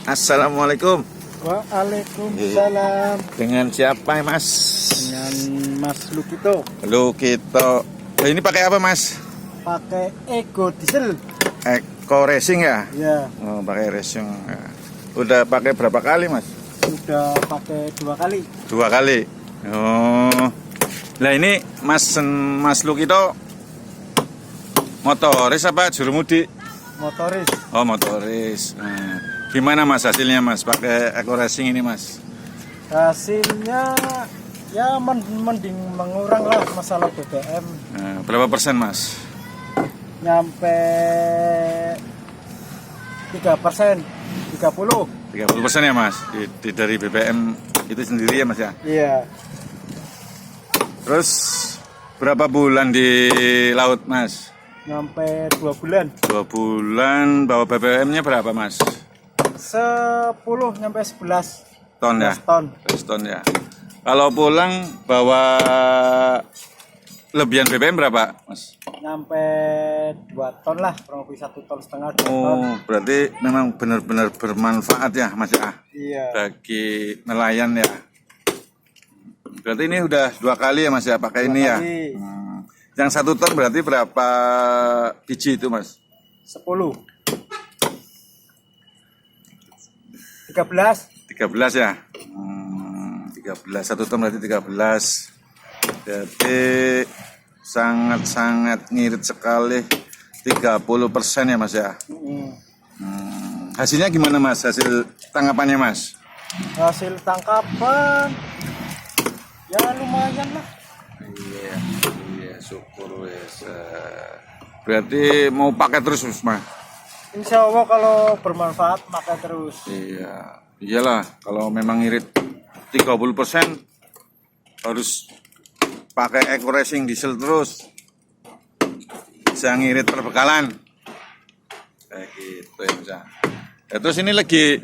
Assalamualaikum. Waalaikumsalam. Dengan siapa Mas? Dengan Mas Lukito. Lukito. Ini pakai apa Mas? Pakai Ego Diesel. Eco Racing ya? Ya, Oh, pakai racing. Ya. Udah pakai berapa kali Mas? udah pakai 2 kali. 2 kali. Oh. Nah ini Mas Lukito motoris apa jurumudi? Motoris. Oh motoris. Nah, gimana Mas hasilnya Mas pakai Eco Racing ini Mas? Hasilnya ya mending mengurang lah masalah BBM. Nah, berapa persen Mas? Nyampe 3%, 30. 30% ya Mas dari BBM itu sendiri ya Mas ya. Iya, Terus berapa bulan di laut Mas? nyampe 2 bulan. 2 bulan bawa BBM-nya berapa Mas? 10 nyampe 11 Ton ya? 11 ton. 11 ton ya. Kalau pulang bawa lebihan BBM berapa Mas? Nyampe 2 ton lah, kurang lebih 1,5 ton, 2 ton. Oh berarti memang benar-benar bermanfaat ya Mas ya Iya. bagi nelayan ya. Berarti ini udah 2 kali ya Mas ya pakai 2 ini ya. kali. Yang 1 ton berarti berapa biji itu Mas? 10. 13. 13 ya. 13 1 ton berarti 13. Jadi sangat-sangat ngirit sekali. 30% ya Mas ya. Hasilnya gimana Mas? Hasil tangkapannya Mas? Hasil tangkapan ya lumayan lah. Iya, syukur wes. Berarti mau pakai terus Mas? Insya Allah kalau bermanfaat pakai terus. Iya, iyalah kalau memang ngirit 30% harus pakai Eco Racing diesel terus. Bisa ngirit perbekalan. Kayak gitu ya Mas. Ya, terus ini lagi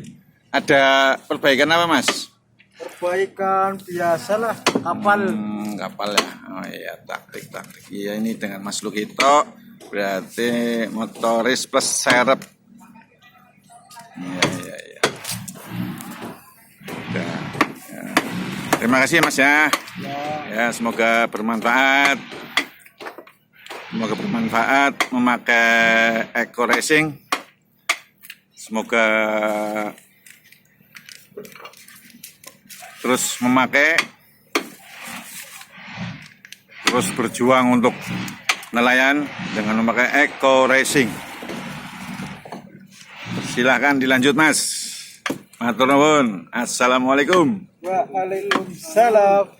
ada perbaikan apa Mas? Perbaikan biasa lah kapal. Kapal ya. Oh iya, taktik. Iya ini dengan Mas Lukito berarti motoris plus serep. Iya. Udah. Ya. Terima kasih ya Mas ya. Ya, semoga bermanfaat. Semoga bermanfaat memakai Eco Racing. Semoga terus memakai, terus berjuang untuk nelayan dengan memakai Eco Racing. Silahkan dilanjut Mas. Matur nuwun. Assalamualaikum. Waalaikumsalam.